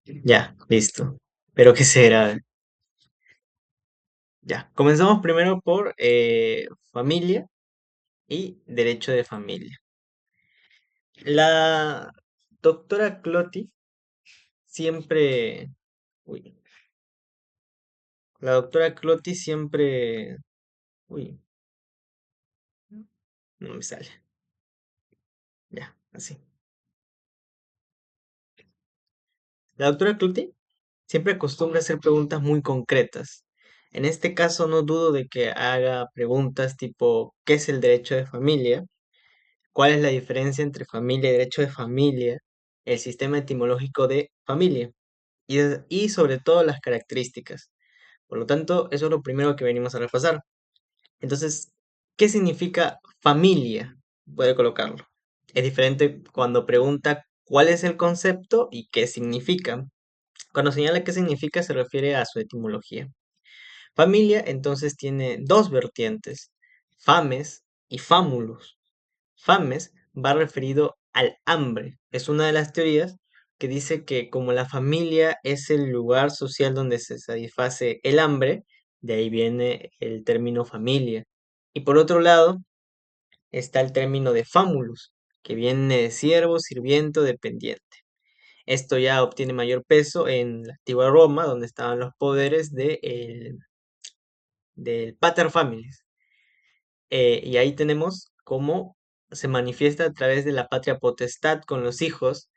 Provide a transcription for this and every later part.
Ya, listo. Pero qué será. Ya, comenzamos primero por familia y derecho de familia. La doctora Clotti siempre, uy, la doctora Clotti siempre, uy, no me sale. Ya, así. La doctora Clotti siempre acostumbra hacer preguntas muy concretas. En este caso no dudo de que haga preguntas tipo ¿qué es el derecho de familia? ¿Cuál es la diferencia entre familia y derecho de familia? El sistema etimológico de familia y sobre todo las características. Por lo tanto, eso es lo primero que venimos a repasar. Entonces, ¿qué significa familia? Puede colocarlo. Es diferente cuando pregunta cuál es el concepto y qué significa. Cuando señala qué significa se refiere a su etimología. Familia entonces tiene dos vertientes, fames y famulus. Fames va referido al hambre. Es una de las teorías que dice que como la familia es el lugar social donde se satisface el hambre, de ahí viene el término familia. Y por otro lado está el término de famulus, que viene de siervo, sirviento, dependiente. Esto ya obtiene mayor peso en la antigua Roma, donde estaban los poderes del pater familias. Y ahí tenemos cómo se manifiesta a través de la patria potestad con los hijos,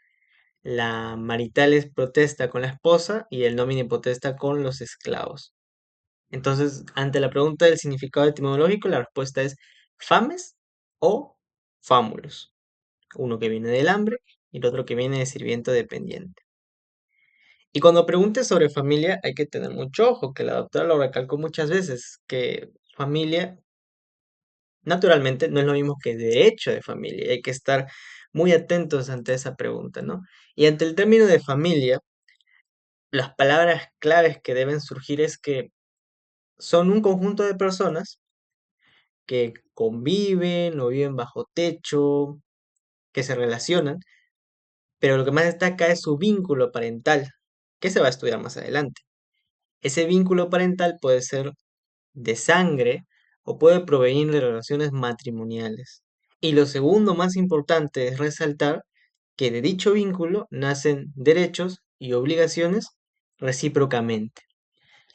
la maritales protesta con la esposa y el nomine potesta con los esclavos. Entonces, ante la pregunta del significado etimológico, la respuesta es fames o fámulos. Uno que viene del hambre y el otro que viene de sirviente dependiente. Y cuando preguntes sobre familia, hay que tener mucho ojo, que la doctora lo recalcó muchas veces, que familia naturalmente no es lo mismo que derecho de familia, y hay que estar muy atentos ante esa pregunta, ¿no? Y ante el término de familia, las palabras claves que deben surgir es que son un conjunto de personas que conviven o viven bajo techo, que se relacionan, pero lo que más destaca es su vínculo parental, que se va a estudiar más adelante. Ese vínculo parental puede ser de sangre o puede provenir de relaciones matrimoniales. Y lo segundo más importante es resaltar que de dicho vínculo nacen derechos y obligaciones recíprocamente.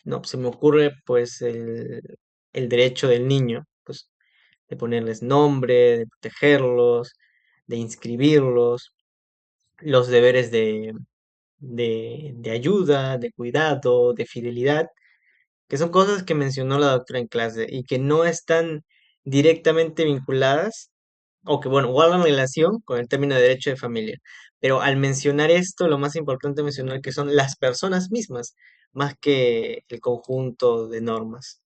No, se me ocurre pues el derecho del niño, pues de ponerles nombre, de protegerlos, de inscribirlos, los deberes de ayuda, de cuidado, de fidelidad, que son cosas que mencionó la doctora en clase y que no están directamente vinculadas o que, bueno, guardan relación con el término de derecho de familia. Pero al mencionar esto, lo más importante es mencionar que son las personas mismas, más que el conjunto de normas.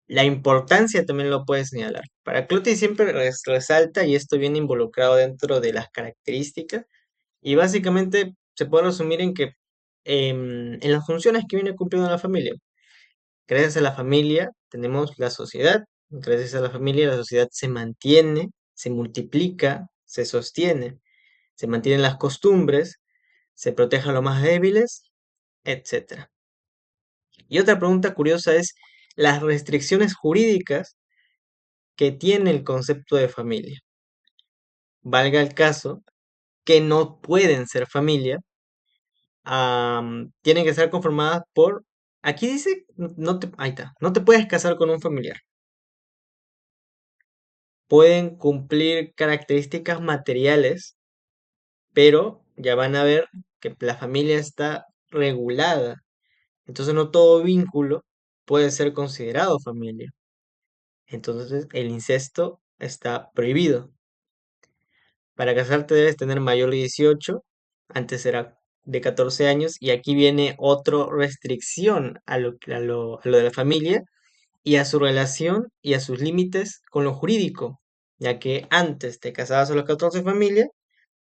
La importancia también lo puede señalar. Para Cloty siempre resalta, y esto viene involucrado dentro de las características, y básicamente se puede resumir en que en las funciones que viene cumpliendo la familia. Gracias a la familia tenemos la sociedad. Gracias a la familia la sociedad se mantiene, se multiplica, se sostiene, se mantienen las costumbres, se protege a los más débiles, etcétera. Y otra pregunta curiosa es las restricciones jurídicas que tiene el concepto de familia. Valga el caso que no pueden ser familia, tienen que estar conformadas por, aquí dice, no te, ahí está, no te puedes casar con un familiar. Pueden cumplir características materiales, pero ya van a ver que la familia está regulada. Entonces no todo vínculo puede ser considerado familia. Entonces el incesto está prohibido. Para casarte debes tener mayor de 18, antes era de 14 años, y aquí viene otra restricción a lo de la familia y a su relación y a sus límites con lo jurídico, ya que antes te casabas a los 14 familia.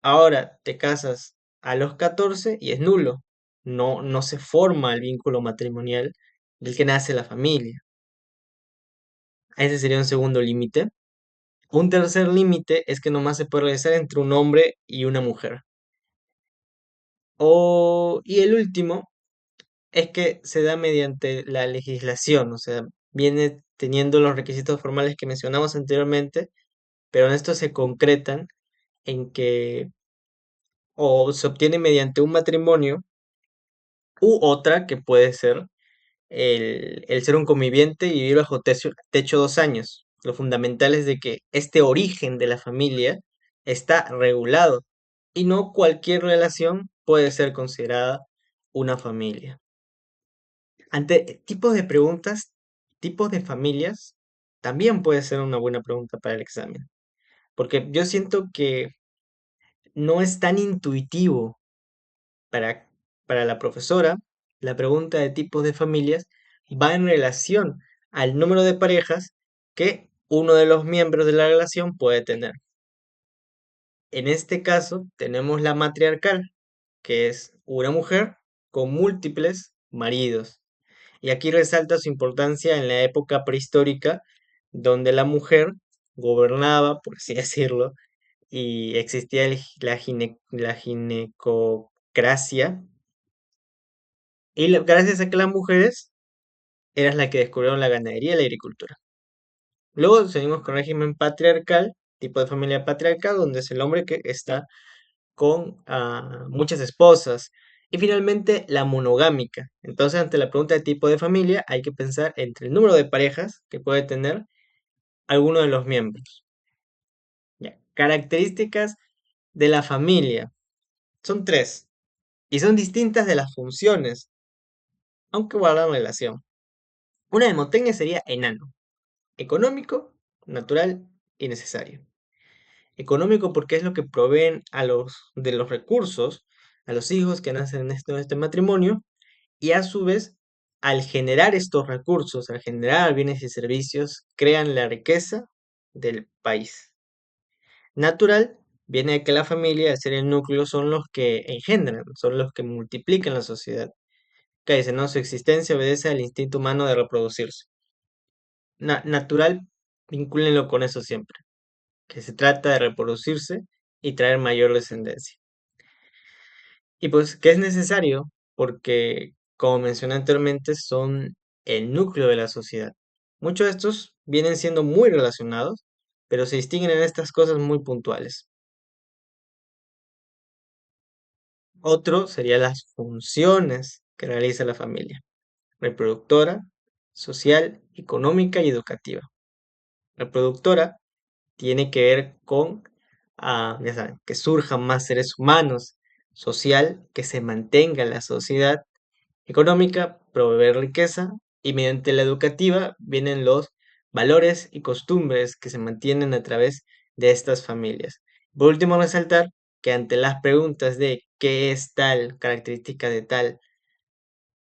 Ahora te casas a los 14 y es nulo. No, no se forma el vínculo matrimonial del que nace la familia. Ese sería un segundo límite. Un tercer límite es que nomás se puede realizar entre un hombre y una mujer. Y el último es que se da mediante la legislación, o sea, viene teniendo los requisitos formales que mencionamos anteriormente, pero en estos se concretan en que o se obtiene mediante un matrimonio u otra que puede ser el ser un conviviente y vivir bajo techo 2 años. Lo fundamental es de que este origen de la familia está regulado y no cualquier relación puede ser considerada una familia. Ante tipos de preguntas, tipos de familias, también puede ser una buena pregunta para el examen, porque yo siento que no es tan intuitivo para, para la profesora. La pregunta de tipos de familias va en relación al número de parejas que uno de los miembros de la relación puede tener. En este caso, tenemos la matriarcal, que es una mujer con múltiples maridos. Y aquí resalta su importancia en la época prehistórica, donde la mujer gobernaba, por así decirlo, y existía la ginecocracia. Y gracias a que las mujeres eran las que descubrieron la ganadería y la agricultura. Luego seguimos con régimen patriarcal, tipo de familia patriarcal, donde es el hombre que está con muchas esposas. Y finalmente la monogámica. Entonces, ante la pregunta de tipo de familia, hay que pensar entre el número de parejas que puede tener alguno de los miembros. Ya. Características de la familia. Son tres. Y son distintas de las funciones, aunque guardan relación. Una hemoteca sería enano. Económico, natural y necesario. Económico porque es lo que proveen de los recursos a los hijos que nacen en este matrimonio, y a su vez, al generar estos recursos, al generar bienes y servicios, crean la riqueza del país. Natural viene de que la familia, al ser el núcleo, son los que engendran, son los que multiplican la sociedad. Que dice, ¿no? Su existencia obedece al instinto humano de reproducirse. Natural, vincúlenlo con eso siempre, que se trata de reproducirse y traer mayor descendencia. Y pues que es necesario porque, como mencioné anteriormente, son el núcleo de la sociedad. Muchos de estos vienen siendo muy relacionados, pero se distinguen en estas cosas muy puntuales. Otro serían las funciones que realiza la familia: reproductora, social, económica y educativa. Reproductora tiene que ver con, ya saben, que surjan más seres humanos; social, que se mantenga la sociedad; económica, proveer riqueza; y mediante la educativa vienen los valores y costumbres que se mantienen a través de estas familias. Por último, resaltar que ante las preguntas de qué es tal característica de tal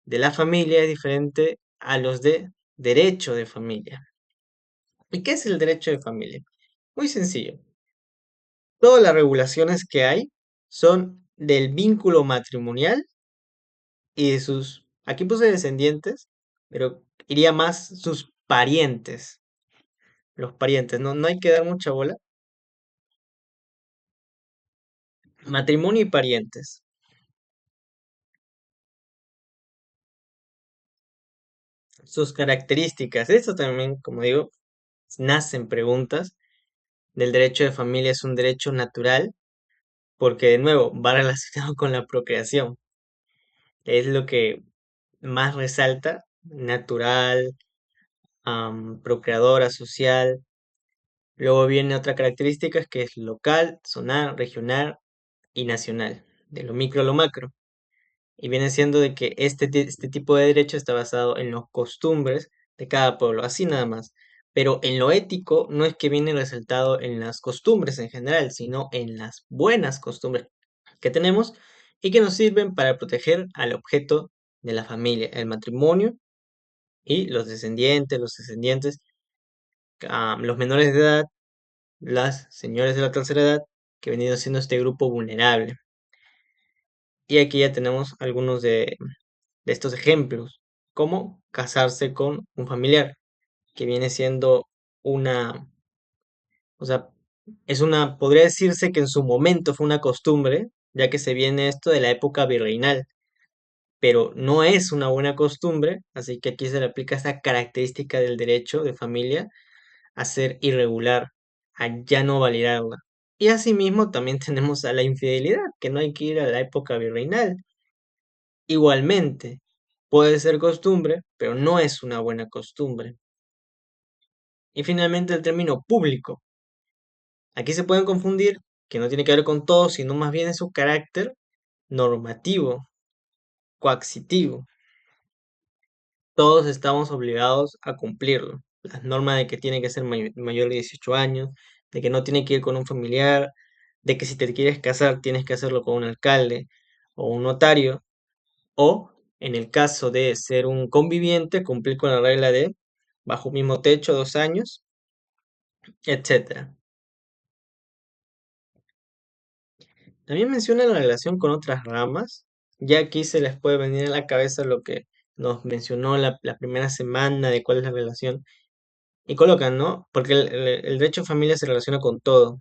de la familia es diferente a los de derecho de familia. ¿Y qué es el derecho de familia? Muy sencillo. Todas las regulaciones que hay son del vínculo matrimonial y de sus, aquí puse descendientes, pero iría más sus parientes, los parientes, no, no hay que dar mucha bola. Matrimonio y parientes. Sus características, esto también, como digo, nacen preguntas. Del derecho de familia es un derecho natural, porque de nuevo va relacionado con la procreación. Es lo que más resalta: natural, procreadora, social. Luego viene otra característica que es local, zonal, regional y nacional, de lo micro a lo macro. Y viene siendo de que este tipo de derecho está basado en las costumbres de cada pueblo, así nada más. Pero en lo ético no es que viene resaltado en las costumbres en general, sino en las buenas costumbres que tenemos y que nos sirven para proteger al objeto de la familia, el matrimonio y los descendientes, los menores de edad, las señores de la tercera edad, que ha venido siendo este grupo vulnerable. Y aquí ya tenemos algunos de estos ejemplos, como casarse con un familiar, que viene siendo una, o sea, podría decirse que en su momento fue una costumbre, ya que se viene esto de la época virreinal, pero no es una buena costumbre, así que aquí se le aplica esa característica del derecho de familia a ser irregular, a ya no validarla. Y asimismo también tenemos a la infidelidad, que no hay que ir a la época virreinal. Igualmente, puede ser costumbre, pero no es una buena costumbre. Y finalmente el término público. Aquí se pueden confundir, que no tiene que ver con todo, sino más bien es su carácter normativo, coacitivo. Todos estamos obligados a cumplirlo. Las normas de que tiene que ser mayor de 18 años, de que no tiene que ir con un familiar, de que si te quieres casar tienes que hacerlo con un alcalde o un notario, o en el caso de ser un conviviente, cumplir con la regla de bajo un mismo techo 2 años, etcétera. También menciona la relación con otras ramas, ya aquí se les puede venir a la cabeza lo que nos mencionó la primera semana de cuál es la relación, y colocan, ¿no? Porque el derecho de familia se relaciona con todo.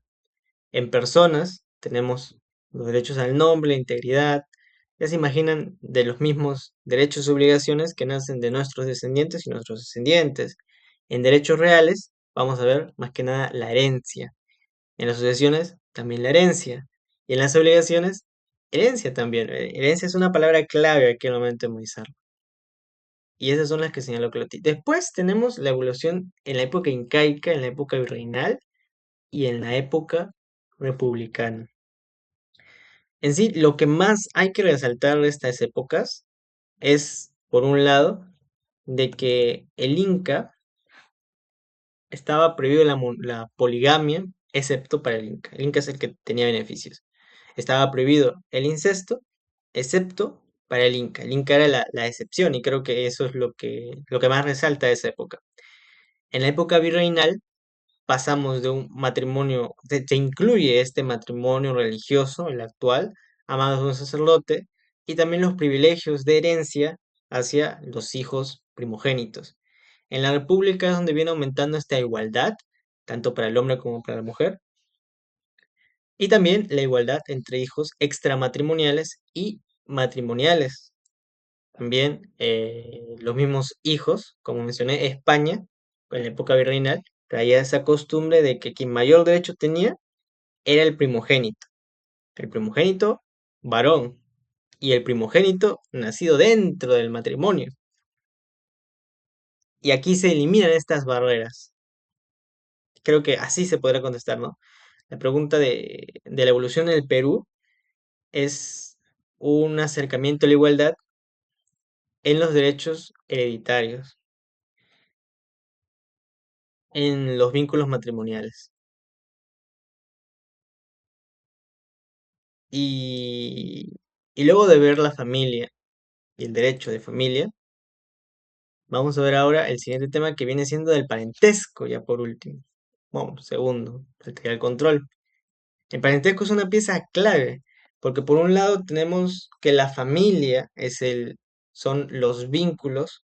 En personas tenemos los derechos al nombre, la integridad, ya se imaginan de los mismos derechos y obligaciones que nacen de nuestros descendientes y nuestros descendientes. En derechos reales vamos a ver más que nada la herencia. En las sucesiones, también la herencia. Y en las obligaciones, herencia también. Herencia es una palabra clave aquí al momento de memorizarlo. Y esas son las que señaló Clotilde. Después tenemos la evolución en la época incaica, en la época virreinal y en la época republicana. En sí, lo que más hay que resaltar de estas épocas es, por un lado, de que el Inca estaba prohibido la poligamia, excepto para el Inca. El Inca es el que tenía beneficios. Estaba prohibido el incesto, excepto para el Inca. El Inca era la excepción y creo que eso es lo que más resalta de esa época. En la época virreinal pasamos de un matrimonio, se incluye este matrimonio religioso, el actual, a manos de un sacerdote, y también los privilegios de herencia hacia los hijos primogénitos. En la República es donde viene aumentando esta igualdad, tanto para el hombre como para la mujer, y también la igualdad entre hijos extramatrimoniales y matrimoniales. También los mismos hijos, como mencioné, España, en la época virreinal, traía esa costumbre de que quien mayor derecho tenía era el primogénito. El primogénito varón y el primogénito nacido dentro del matrimonio. Y aquí se eliminan estas barreras. Creo que así se podrá contestar, ¿no? La pregunta de la evolución en el Perú es un acercamiento a la igualdad en los derechos hereditarios, en los vínculos matrimoniales. Y, y luego de ver la familia y el derecho de familia, vamos a ver ahora el siguiente tema que viene siendo del parentesco, ya por último. Bueno, segundo, practicar el control. El parentesco es una pieza clave, porque por un lado tenemos que la familia son los vínculos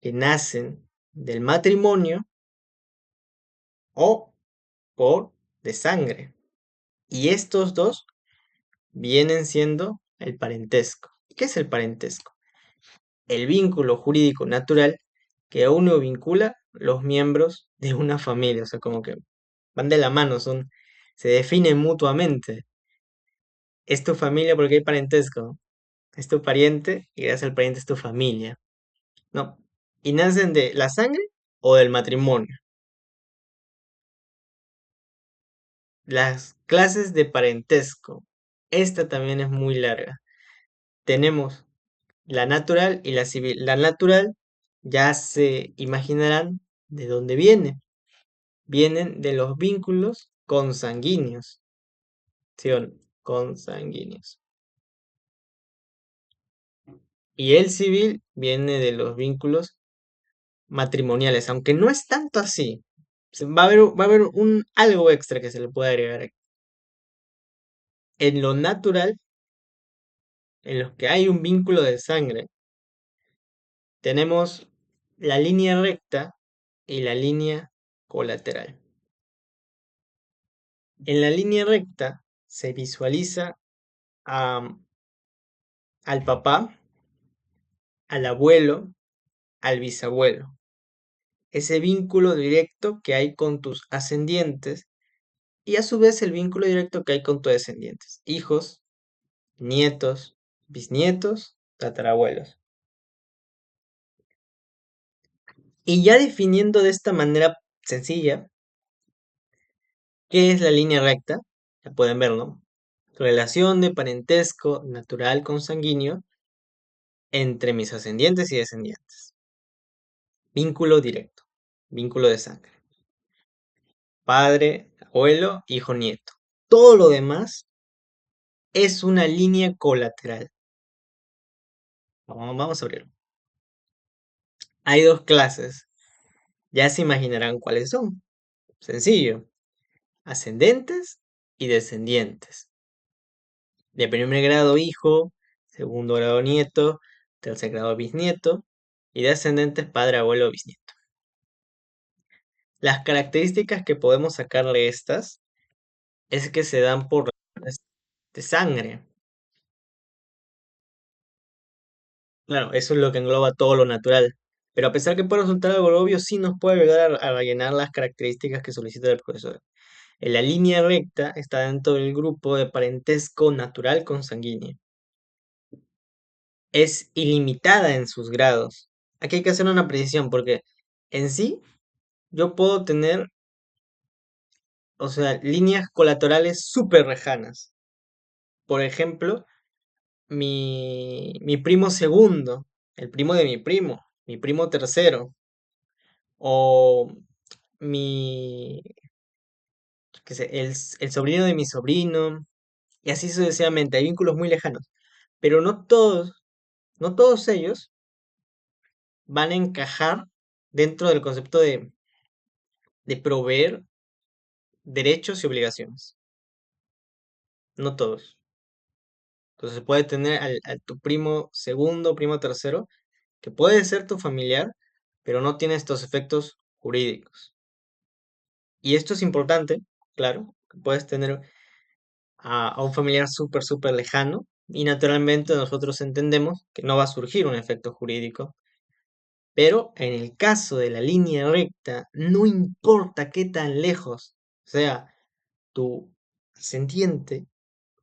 que nacen del matrimonio o por de sangre. Y estos dos vienen siendo el parentesco. ¿Qué es el parentesco? El vínculo jurídico natural que a uno vincula los miembros de una familia, o sea, como que van de la mano, se definen mutuamente. Es tu familia porque hay parentesco, es tu pariente y gracias al pariente es tu familia, ¿no? Y nacen de la sangre o del matrimonio. Las clases de parentesco, esta también es muy larga. Tenemos la natural y la civil. La natural ya se imaginarán de dónde viene. Vienen de los vínculos consanguíneos. ¿Sí o no? Consanguíneos. Y el civil viene de los vínculos matrimoniales, aunque no es tanto así. Va a haber un algo extra que se le puede agregar aquí. En lo natural, en los que hay un vínculo de sangre, tenemos la línea recta y la línea colateral. En la línea recta se visualiza am, al papá, al abuelo, al bisabuelo. Ese vínculo directo que hay con tus ascendientes y a su vez el vínculo directo que hay con tus descendientes, hijos, nietos, bisnietos, tatarabuelos. Y ya definiendo de esta manera sencilla, ¿qué es la línea recta? Ya pueden verlo. Relación de parentesco natural consanguíneo entre mis ascendientes y descendientes. Vínculo directo, vínculo de sangre. Padre, abuelo, hijo, nieto. Todo lo demás es una línea colateral. Vamos a abrirlo. Hay dos clases. Ya se imaginarán cuáles son. Sencillo. Ascendentes y descendientes. De primer grado hijo, segundo grado nieto, tercer grado bisnieto y de ascendentes padre, abuelo, bisnieto. Las características que podemos sacarle estas es que se dan por razones de sangre. Claro, eso es lo que engloba todo lo natural. Pero a pesar que puede resultar algo obvio, sí nos puede ayudar a rellenar las características que solicita el profesor. En la línea recta está dentro del grupo de parentesco natural consanguíneo. Es ilimitada en sus grados. Aquí hay que hacer una precisión porque en sí yo puedo tener, o sea, líneas colaterales súper lejanas. Por ejemplo, mi primo segundo, el primo de mi primo tercero, o mi, qué sé, el sobrino de mi sobrino, y así sucesivamente. Hay vínculos muy lejanos, pero no todos ellos van a encajar dentro del concepto de proveer derechos y obligaciones. No todos. Entonces puede tener a tu primo segundo, primo tercero, que puede ser tu familiar, pero no tiene estos efectos jurídicos. Y esto es importante, claro, que puedes tener a un familiar súper, súper lejano y naturalmente nosotros entendemos que no va a surgir un efecto jurídico, pero en el caso de la línea recta, no importa qué tan lejos sea tu ascendiente,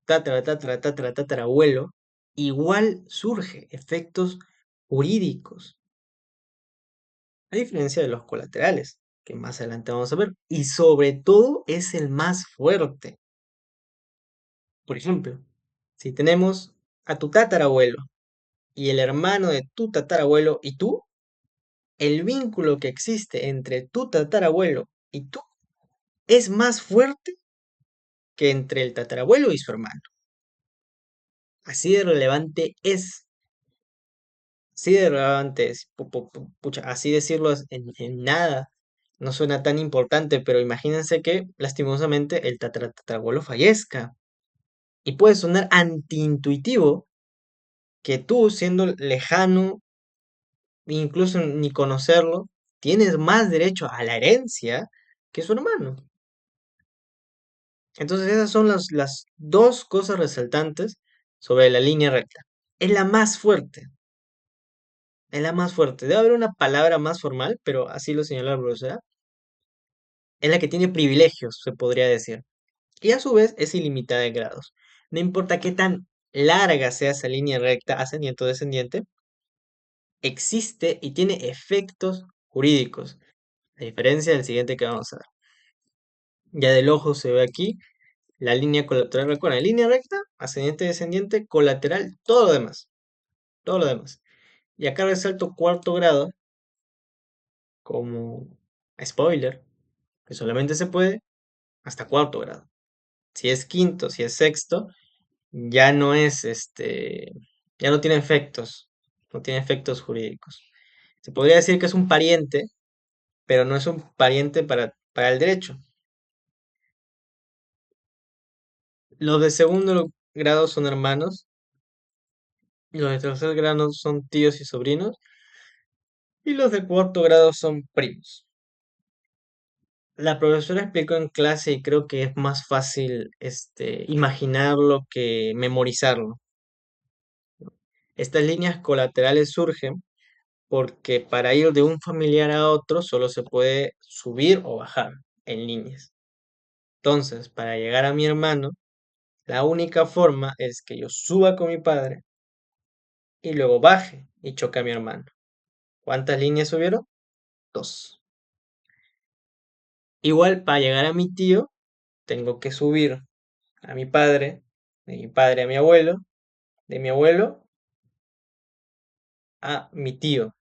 tatarabuelo, igual surge efectos jurídicos, a diferencia de los colaterales, que más adelante vamos a ver, y sobre todo es el más fuerte. Por ejemplo, si tenemos a tu tatarabuelo y el hermano de tu tatarabuelo y tú, el vínculo que existe entre tu tatarabuelo y tú es más fuerte que entre el tatarabuelo y su hermano. Así de relevante es. Así de relevante es. Pucha, así decirlo en nada no suena tan importante, pero imagínense que lastimosamente el tatarabuelo fallezca. Y puede sonar antiintuitivo que tú, siendo lejano, incluso ni conocerlo, tienes más derecho a la herencia que su hermano. Entonces esas son las dos cosas resaltantes sobre la línea recta. Es la más fuerte, es la más fuerte. Debe haber una palabra más formal, pero así lo señaló la profesora. Es la que tiene privilegios, se podría decir. Y a su vez es ilimitada de grados. No importa qué tan larga sea esa línea recta, ascendiente o descendiente, existe y tiene efectos jurídicos. A diferencia del siguiente que vamos a ver. Ya del ojo se ve aquí la línea colateral. Recuerda, línea recta, ascendiente, descendiente, colateral, todo lo demás. Todo lo demás. Y acá resalto cuarto grado como spoiler, que solamente se puede hasta cuarto grado. Si es quinto, si es sexto, ya no es ya no tiene efectos, no tiene efectos jurídicos. Se podría decir que es un pariente, pero no es un pariente para el derecho. Los de segundo grado son hermanos, los de tercer grado son tíos y sobrinos, y los de cuarto grado son primos. La profesora explicó en clase y creo que es más fácil imaginarlo que memorizarlo. Estas líneas colaterales surgen porque para ir de un familiar a otro solo se puede subir o bajar en líneas. Entonces, para llegar a mi hermano, la única forma es que yo suba con mi padre y luego baje y choque a mi hermano. ¿Cuántas líneas subieron? Dos. Igual para llegar a mi tío, tengo que subir a mi padre, de mi padre a mi abuelo, de mi abuelo a mi tío.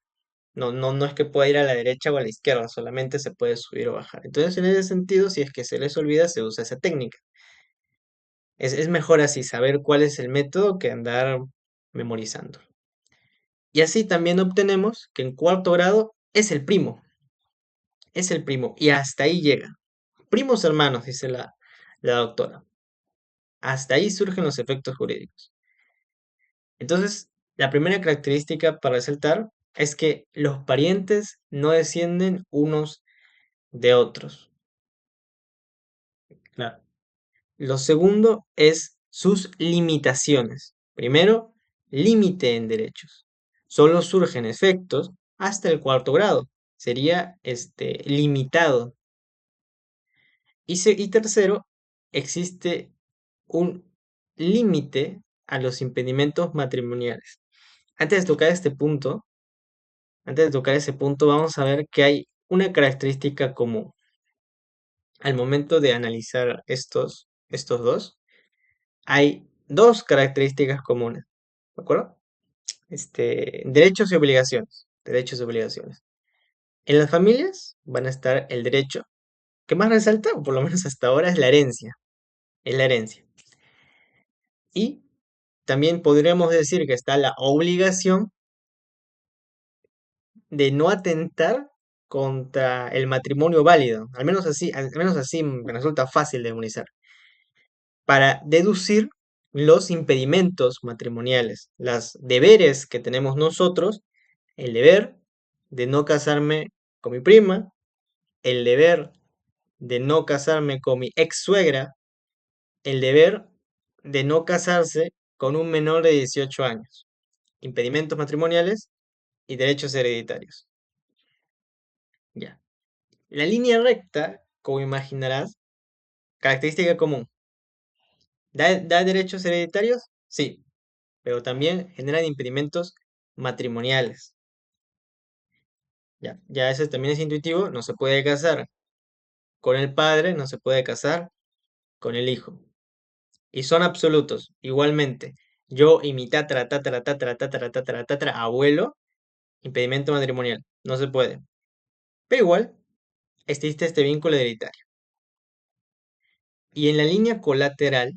No es que pueda ir a la derecha o a la izquierda, solamente se puede subir o bajar. Entonces, en ese sentido, si es que se les olvida, se usa esa técnica. Es mejor así saber cuál es el método que andar memorizando. Y así también obtenemos que en cuarto grado es el primo, y hasta ahí llega. Primos hermanos, dice la doctora. Hasta ahí surgen los efectos jurídicos. Entonces, la primera característica para resaltar es que los parientes no descienden unos de otros. Claro. Lo segundo es sus limitaciones. Primero, límite en derechos. Solo surgen efectos hasta el cuarto grado. Sería limitado. Y tercero, existe un límite a los impedimentos matrimoniales. Antes de tocar este punto, Antes de tocar ese punto, vamos a ver que hay una característica común. Al momento de analizar estos dos, hay dos características comunes, ¿de acuerdo? Derechos y obligaciones. Derechos y obligaciones. En las familias van a estar el derecho, que más resalta, o por lo menos hasta ahora, es la herencia. Es la herencia. Y también podríamos decir que está la obligación de no atentar contra el matrimonio válido. Al menos así me resulta fácil de demonizar. Para deducir los impedimentos matrimoniales, los deberes que tenemos nosotros, el deber de no casarme con mi prima, el deber de no casarme con mi ex suegra, el deber de no casarse con un menor de 18 años. Impedimentos matrimoniales y derechos hereditarios. Ya. La línea recta, como imaginarás, característica común. ¿Da derechos hereditarios? Sí, pero también generan impedimentos matrimoniales. Ya eso también es intuitivo, no se puede casar con el padre, no se puede casar con el hijo. Y son absolutos, igualmente. Yo y mi tatara abuelo, impedimento matrimonial, no se puede. Pero igual, existe este vínculo hereditario. Y en la línea colateral,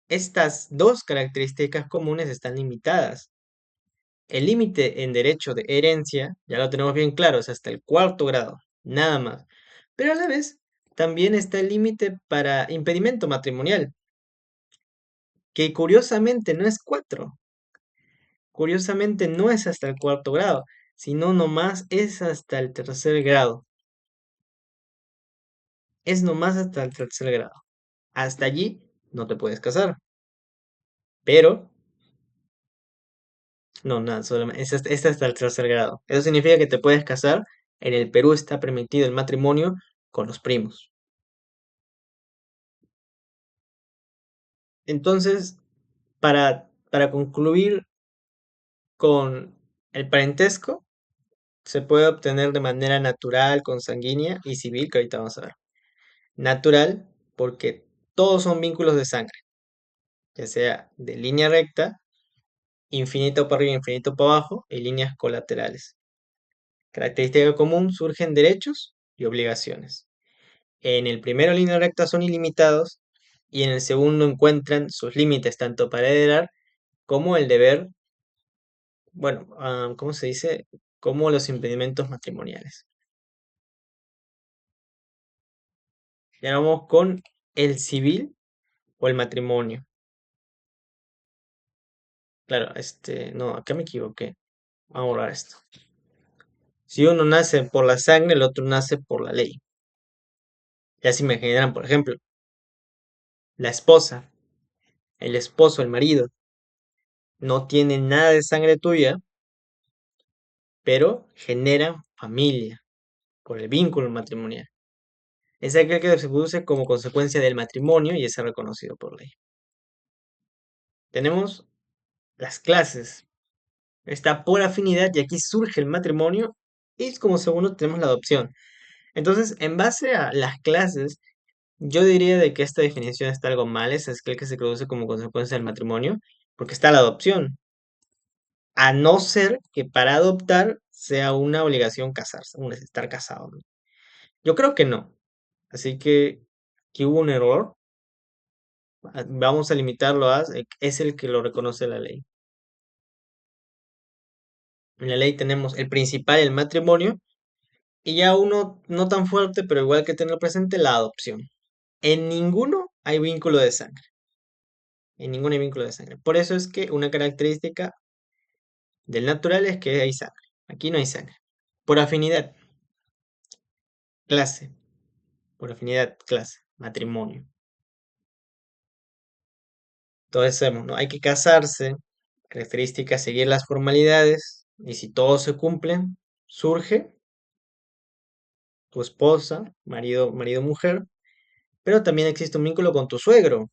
estas dos características comunes están limitadas. El límite en derecho de herencia, ya lo tenemos bien claro, es hasta el cuarto grado, nada más. Pero a la vez, también está el límite para impedimento matrimonial, que curiosamente no es 4. Curiosamente no es hasta el cuarto grado, sino nomás es hasta el tercer grado. Es nomás hasta el tercer grado. Hasta allí no te puedes casar. Pero, no, nada, solamente es hasta el tercer grado. Eso significa que te puedes casar. En el Perú está permitido el matrimonio con los primos. Entonces, para concluir con el parentesco, se puede obtener de manera natural, consanguínea y civil, que ahorita vamos a ver. Natural, porque todos son vínculos de sangre, ya sea de línea recta, infinito para arriba, infinito para abajo, y líneas colaterales. Característica común, surgen derechos y obligaciones. En el primero, línea recta son ilimitados, y en el segundo encuentran sus límites tanto para heredar como el deber, bueno, ¿cómo se dice? Como los impedimentos matrimoniales. Y ahora vamos con el civil o el matrimonio. Claro, no, acá me equivoqué. Vamos a borrar esto. Si uno nace por la sangre, el otro nace por la ley. Ya si me generan, por ejemplo, la esposa, el esposo, el marido, no tiene nada de sangre tuya, pero generan familia por el vínculo matrimonial. Es aquel que se produce como consecuencia del matrimonio y es reconocido por ley. Tenemos las clases. Está por afinidad y aquí surge el matrimonio y como segundo tenemos la adopción. Entonces, en base a las clases, yo diría de que esta definición está algo mal, es aquel que se produce como consecuencia del matrimonio, porque está la adopción. A no ser que para adoptar sea una obligación casarse, estar casado, ¿no? Yo creo que no. Así que aquí hubo un error. Vamos a limitarlo a es el que lo reconoce la ley. En la ley tenemos el principal, el matrimonio, y ya uno no tan fuerte, pero igual que tener presente la adopción. En ninguno hay vínculo de sangre. En ninguno hay vínculo de sangre. Por eso es que una característica del natural es que hay sangre. Aquí no hay sangre. Por afinidad, clase. Por afinidad, clase. Matrimonio. Entonces sabemos, ¿no? Hay que casarse. Características, seguir las formalidades. Y si todos se cumplen, surge tu esposa, marido, mujer. Pero también existe un vínculo con tu suegro.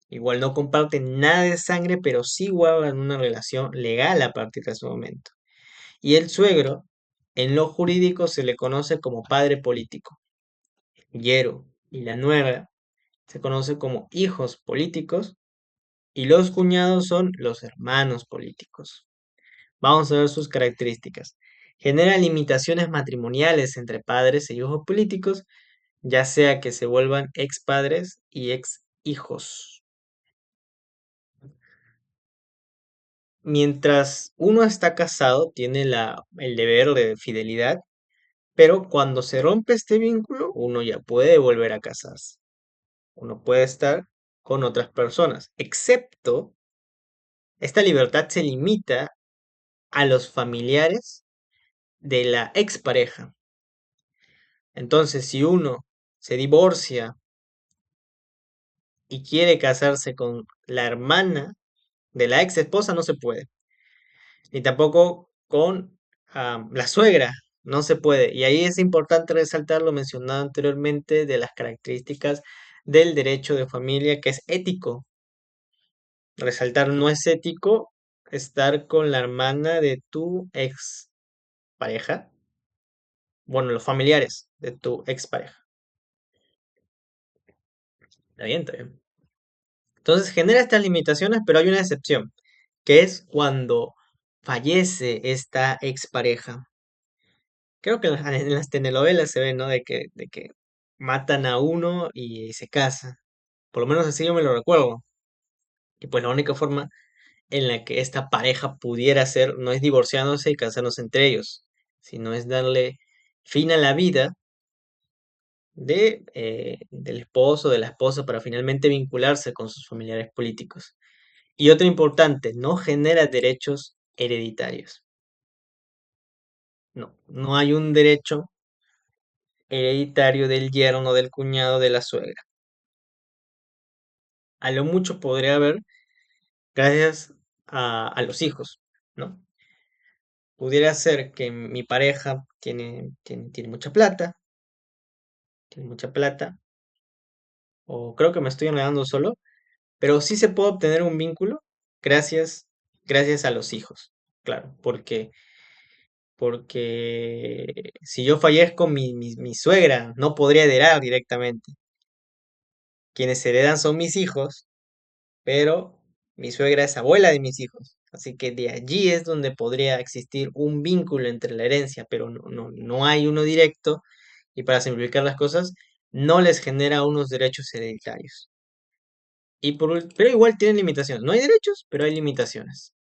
Igual no comparten nada de sangre, pero sí guardan una relación legal a partir de ese momento. Y el suegro, en lo jurídico, se le conoce como padre político. Yero y la nuera se conoce como hijos políticos y los cuñados son los hermanos políticos. Vamos a ver sus características. Genera limitaciones matrimoniales entre padres e hijos políticos, ya sea que se vuelvan ex padres y ex hijos. Mientras uno está casado, tiene el deber de fidelidad, pero cuando se rompe este vínculo, uno ya puede volver a casarse. Uno puede estar con otras personas, excepto esta libertad se limita a los familiares de la expareja. Entonces, si uno se divorcia y quiere casarse con la hermana de la ex esposa, no se puede. Ni tampoco con la suegra, no se puede. Y ahí es importante resaltar lo mencionado anteriormente de las características del derecho de familia, que es ético. Resaltar, no es ético estar con la hermana de tu ex pareja, bueno, los familiares de tu ex pareja. Está bien, está bien. Entonces genera estas limitaciones, pero hay una excepción, que es cuando fallece esta expareja. Creo que en las telenovelas se ve, ¿no? De que matan a uno y se casan. Por lo menos así yo me lo recuerdo. Y pues la única forma en la que esta pareja pudiera ser no es divorciándose y casándose entre ellos, sino es darle fin a la vida del esposo, de la esposa, para finalmente vincularse con sus familiares políticos. Y otro importante, no genera derechos hereditarios. No, no hay un derecho hereditario del yerno, del cuñado, de la suegra. A lo mucho podría haber gracias a los hijos, ¿no? Pudiera ser que mi pareja tiene tiene mucha plata, o creo que me estoy enredando solo, pero sí se puede obtener un vínculo gracias, gracias a los hijos, claro, porque si yo fallezco, mi suegra no podría heredar directamente. Quienes heredan son mis hijos, pero mi suegra es abuela de mis hijos. Así que de allí es donde podría existir un vínculo entre la herencia, pero no hay uno directo y para simplificar las cosas, no les genera unos derechos hereditarios. Pero igual tienen limitaciones. No hay derechos, pero hay limitaciones.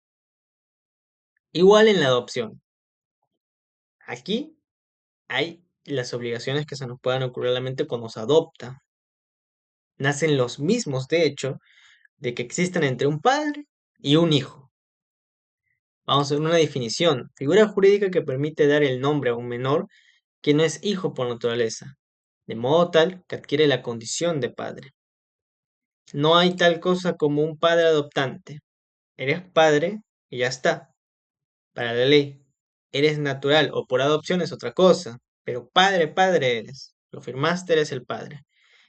Igual en la adopción. Aquí hay las obligaciones que se nos puedan ocurrir a la mente cuando se adopta. Nacen los mismos, de hecho, de que existen entre un padre y un hijo. Vamos a ver una definición. Figura jurídica que permite dar el nombre a un menor que no es hijo por naturaleza. de modo tal que adquiere la condición de padre. No hay tal cosa como un padre adoptante. Eres padre y ya está, para la ley. Eres natural o por adopción es otra cosa, pero padre, padre eres. Lo firmaste, eres el padre.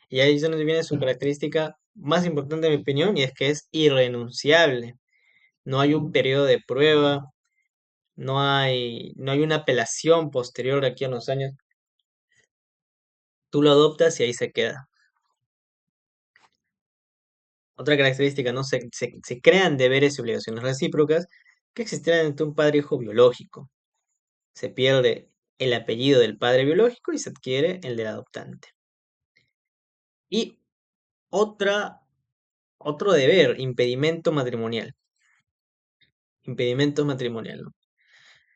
Y ahí es donde viene su característica más importante, en mi opinión, y es que es irrenunciable. No hay un periodo de prueba, no hay una apelación posterior de aquí a unos años. Tú lo adoptas y ahí se queda. Otra característica, ¿no? Se crean deberes y obligaciones recíprocas que existieran entre un padre e hijo biológico. Se pierde el apellido del padre biológico y se adquiere el del adoptante. Y otra, otro deber, impedimento matrimonial. Impedimento matrimonial, ¿no?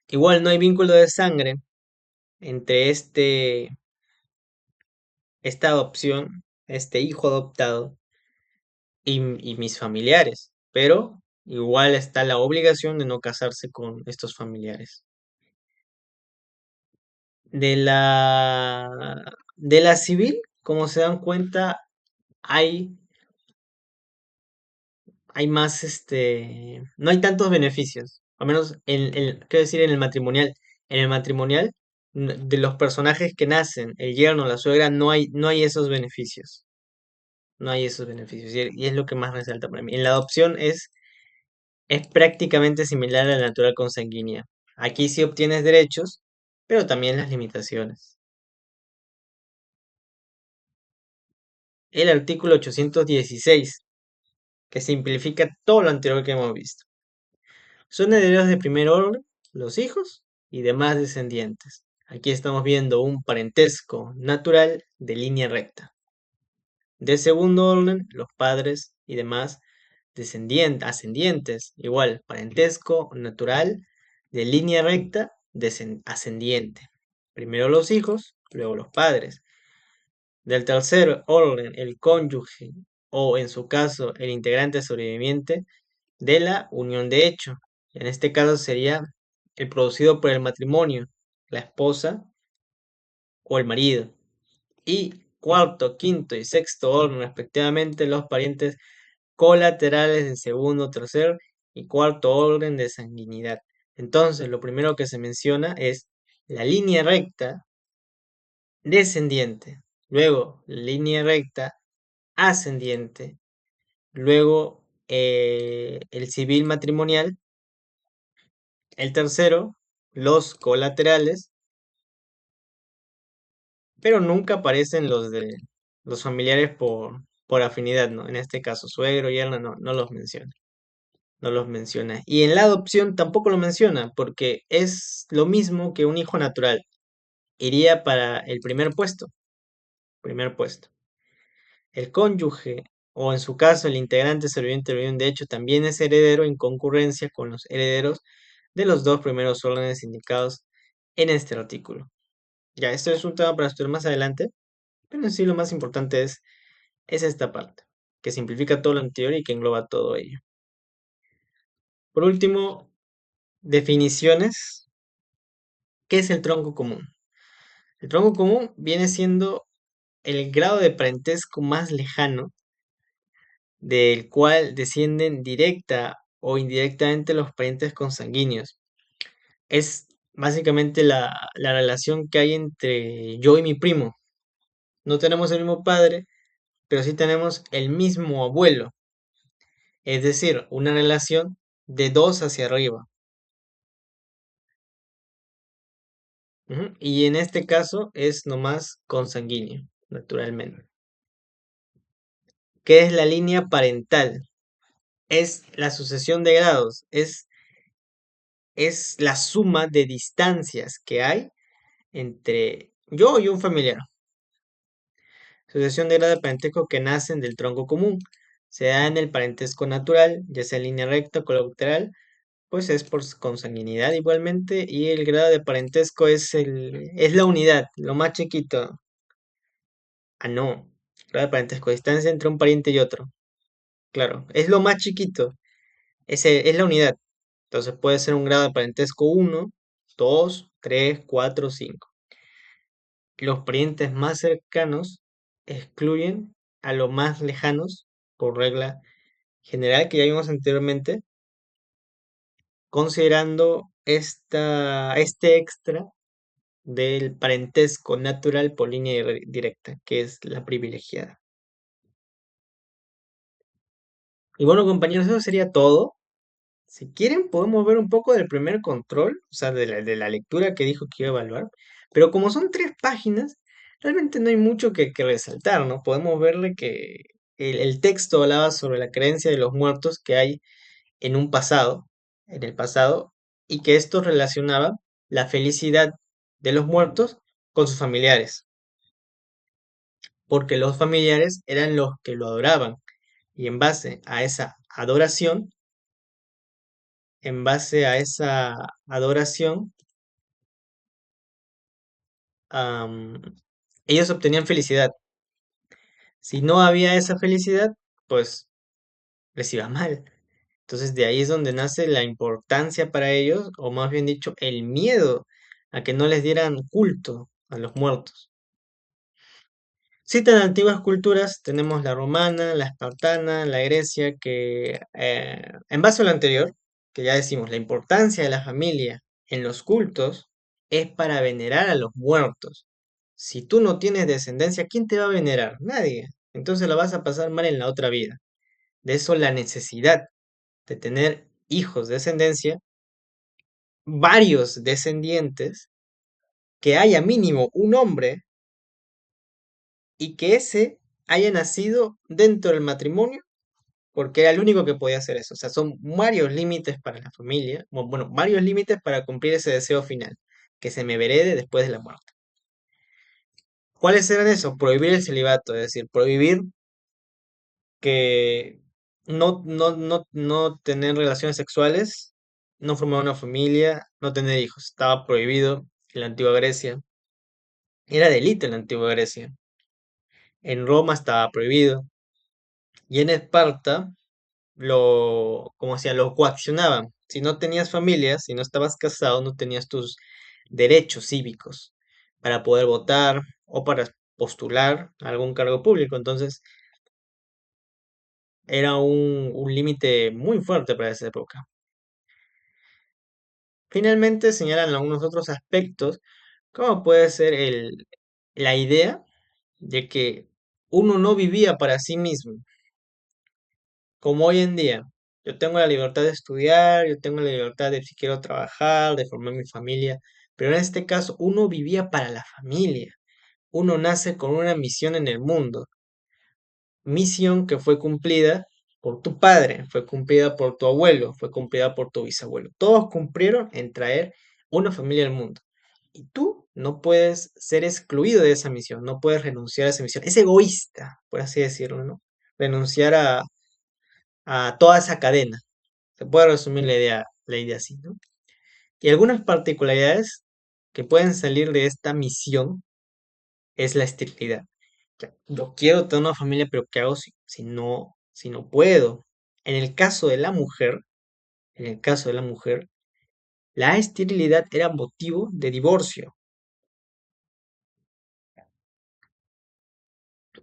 Igual no hay vínculo de sangre entre esta adopción, este hijo adoptado y mis familiares, pero igual está la obligación de no casarse con estos familiares. De la civil, como se dan cuenta, hay, hay más, no hay tantos beneficios, al menos quiero decir, en el matrimonial. En el matrimonial, de los personajes que nacen, el yerno, la suegra, no hay esos beneficios. No hay esos beneficios. Y es lo que más resalta para mí. En la adopción es prácticamente similar a la natural consanguínea. Aquí sí obtienes derechos, pero también las limitaciones. El artículo 816, que simplifica todo lo anterior que hemos visto. Son herederos de primer orden los hijos y demás descendientes. Aquí estamos viendo un parentesco natural de línea recta. De segundo orden, los padres y demás ascendientes. Igual, parentesco natural de línea recta ascendiente. Primero los hijos, luego los padres. Del tercer orden, el cónyuge o en su caso el integrante sobreviviente de la unión de hecho. En este caso sería el producido por el matrimonio, la esposa o el marido. Y cuarto, quinto y sexto orden respectivamente los parientes colaterales en segundo, tercer y cuarto orden de sanguinidad. Entonces, lo primero que se menciona es la línea recta descendiente, luego línea recta ascendiente, luego el civil matrimonial, el tercero, los colaterales, pero nunca aparecen los de los familiares por afinidad, ¿no? En este caso, suegro, yerno, no los menciona. No los menciona. Y en la adopción tampoco lo menciona, porque es lo mismo que un hijo natural. Iría para el primer puesto. Primer puesto. El cónyuge, o en su caso el integrante sobreviviente de unión de hecho, también es heredero en concurrencia con los herederos de los dos primeros órdenes indicados en este artículo. Ya, esto es un tema para estudiar más adelante, pero en sí lo más importante es esta parte, que simplifica todo lo anterior y que engloba todo ello. Por último, definiciones. ¿Qué es el tronco común? El tronco común viene siendo el grado de parentesco más lejano del cual descienden directa o indirectamente los parientes consanguíneos. Es básicamente la relación que hay entre yo y mi primo. No tenemos el mismo padre, pero sí tenemos el mismo abuelo. Es decir, una relación de dos hacia arriba. Ujú. Y en este caso es nomás consanguíneo, naturalmente. ¿Qué es la línea parental? Es la sucesión de grados, es la suma de distancias que hay entre yo y un familiar. Sucesión de grado de parentesco que nacen del tronco común. Se da en el parentesco natural, ya sea en línea recta o colateral, pues es por consanguinidad igualmente, y el grado de parentesco es la unidad, lo más chiquito. Ah, no. Grado de parentesco, distancia entre un pariente y otro. Claro, es lo más chiquito. Es la unidad. Entonces puede ser un grado de parentesco 1, 2, 3, 4, 5. los parientes más cercanos excluyen a los más lejanos por regla general que ya vimos anteriormente, considerando este extra del parentesco natural por línea directa, que es la privilegiada. Y bueno, compañeros, eso sería todo. Si quieren, podemos ver un poco del primer control, o sea, de la lectura que dijo que iba a evaluar. Pero como son 3 páginas, realmente no hay mucho que resaltar, ¿no? Podemos verle que el texto hablaba sobre la creencia de los muertos que hay en un pasado, en el pasado, y que esto relacionaba la felicidad de los muertos con sus familiares, porque los familiares eran los que lo adoraban, y en base a esa adoración, am, ellos obtenían felicidad. Si no había esa felicidad, pues les iba mal. Entonces de ahí es donde nace la importancia para ellos, o más bien dicho, el miedo a que no les dieran culto a los muertos. Citan antiguas culturas, tenemos la romana, la espartana, la grecia, que en base a lo anterior, que ya decimos, la importancia de la familia en los cultos es para venerar a los muertos. Si tú no tienes descendencia, ¿quién te va a venerar? Nadie. Entonces la vas a pasar mal en la otra vida. De eso la necesidad de tener hijos de descendencia, varios descendientes, que haya mínimo un hombre y que ese haya nacido dentro del matrimonio porque era el único que podía hacer eso. O sea, son varios límites para la familia, bueno, varios límites para cumplir ese deseo final, que se me herede después de la muerte. ¿Cuáles eran esos? Prohibir el celibato, es decir, prohibir que no tener relaciones sexuales, no formar una familia, no tener hijos. Estaba prohibido en la antigua Grecia. Era delito en la antigua Grecia. En Roma estaba prohibido. Y en Esparta como decía, lo coaccionaban. Si no tenías familia, si no estabas casado, no tenías tus derechos cívicos para poder votar o para postular a algún cargo público. Entonces, era un límite muy fuerte para esa época. Finalmente, señalan algunos otros aspectos, como puede ser la idea de que uno no vivía para sí mismo, como hoy en día. Yo tengo la libertad de estudiar, yo tengo la libertad de si quiero trabajar, de formar mi familia, pero en este caso uno vivía para la familia. Uno nace con una misión en el mundo, misión que fue cumplida por tu padre, fue cumplida por tu abuelo, fue cumplida por tu bisabuelo. Todos cumplieron en traer una familia al mundo. Y tú no puedes ser excluido de esa misión, no puedes renunciar a esa misión. Es egoísta, por así decirlo, ¿no? Renunciar a toda esa cadena. Se puede resumir la idea así, ¿no? Y algunas particularidades que pueden salir de esta misión es la esterilidad. Yo quiero tener una familia, pero ¿qué hago si no puedo? En el caso de la mujer, en el caso de la mujer, la esterilidad era motivo de divorcio,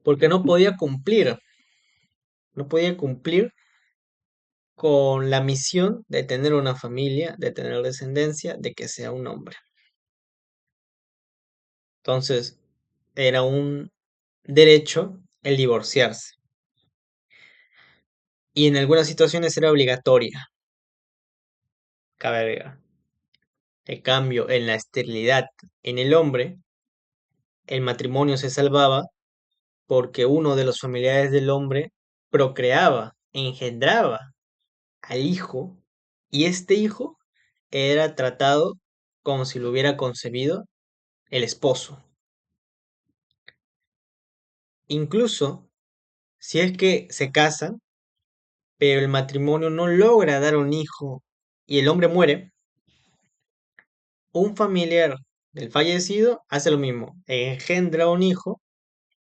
porque no podía cumplir con la misión de tener una familia, de tener descendencia, de que sea un hombre. Entonces, era un derecho el divorciarse. Y en algunas situaciones era obligatoria, cabe agregar. En cambio, en la esterilidad en el hombre, el matrimonio se salvaba porque uno de los familiares del hombre procreaba, engendraba al hijo, y este hijo era tratado como si lo hubiera concebido el esposo. Incluso si es que se casan, pero el matrimonio no logra dar un hijo y el hombre muere, un familiar del fallecido hace lo mismo, engendra un hijo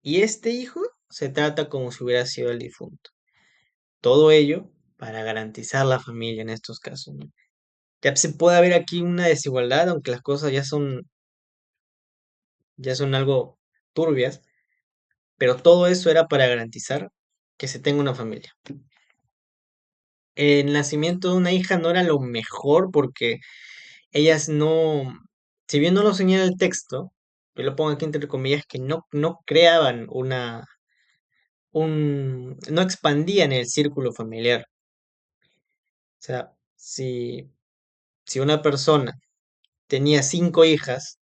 y este hijo se trata como si hubiera sido el difunto. Todo ello para garantizar la familia en estos casos, ¿no? Ya se puede ver aquí una desigualdad, aunque las cosas ya son ya son algo turbias, pero todo eso era para garantizar que se tenga una familia. El nacimiento de una hija no era lo mejor porque ellas no, si bien no lo señala el texto, yo lo pongo aquí entre comillas, que no creaban no expandían el círculo familiar. O sea, si una persona tenía 5 hijas,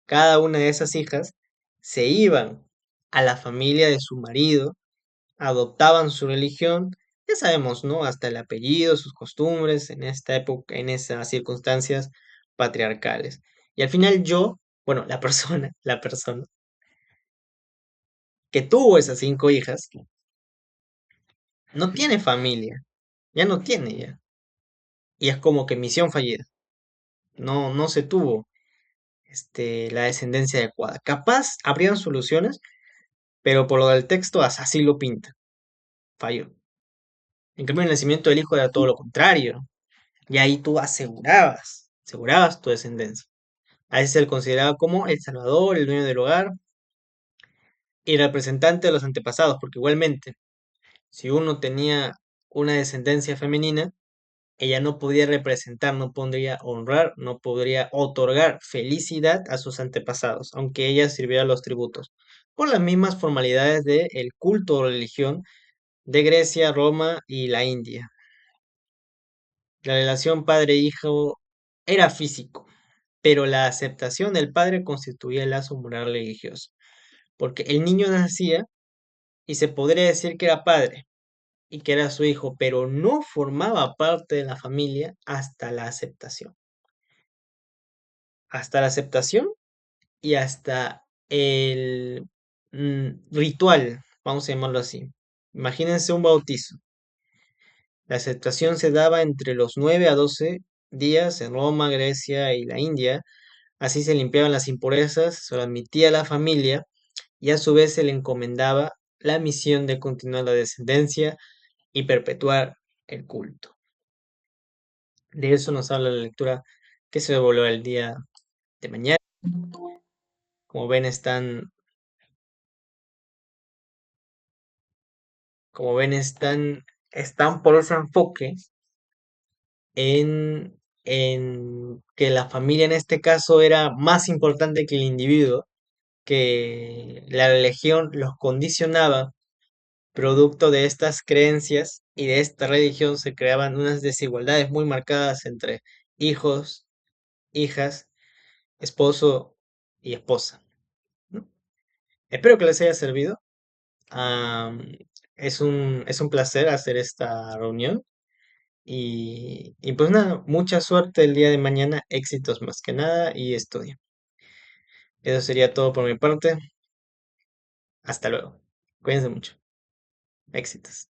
cada una de esas hijas se iban a la familia de su marido, adoptaban su religión, ya sabemos, ¿no? Hasta el apellido, sus costumbres en esta época, en esas circunstancias patriarcales. Y al final yo, bueno, la persona que tuvo esas 5 hijas, no tiene familia, ya no tiene ya. Y es como que misión fallida. No se tuvo la descendencia adecuada. Capaz habrían soluciones, pero por lo del texto así lo pinta. Falló. En cambio, el nacimiento del hijo era todo lo contrario. Y ahí tú asegurabas tu descendencia. A ese se le consideraba como el salvador, el dueño del hogar y representante de los antepasados, porque igualmente, si uno tenía una descendencia femenina, ella no podía representar, no podría honrar, no podría otorgar felicidad a sus antepasados, aunque ella sirviera los tributos, por las mismas formalidades del culto o religión de Grecia, Roma y la India. La relación padre-hijo era físico, pero la aceptación del padre constituía el lazo moral religioso, porque el niño nacía y se podría decir que era padre y que era su hijo, pero no formaba parte de la familia hasta la aceptación. Hasta la aceptación y hasta el ritual, vamos a llamarlo así. Imagínense un bautizo. La aceptación se daba entre los 9 a 12 días en Roma, Grecia y la India. Así se limpiaban las impurezas, se lo admitía a la familia y a su vez se le encomendaba la misión de continuar la descendencia y perpetuar el culto. De eso nos habla la lectura que se devolvió el día de mañana. Como ven, están por ese enfoque en que la familia en este caso era más importante que el individuo, que la religión los condicionaba. Producto de estas creencias y de esta religión se creaban unas desigualdades muy marcadas entre hijos, hijas, esposo y esposa, ¿no? Espero que les haya servido. Am, es un placer hacer esta reunión y pues nada, mucha suerte el día de mañana, éxitos más que nada y estudio. Eso sería todo por mi parte. Hasta luego. Cuídense mucho. Éxitos.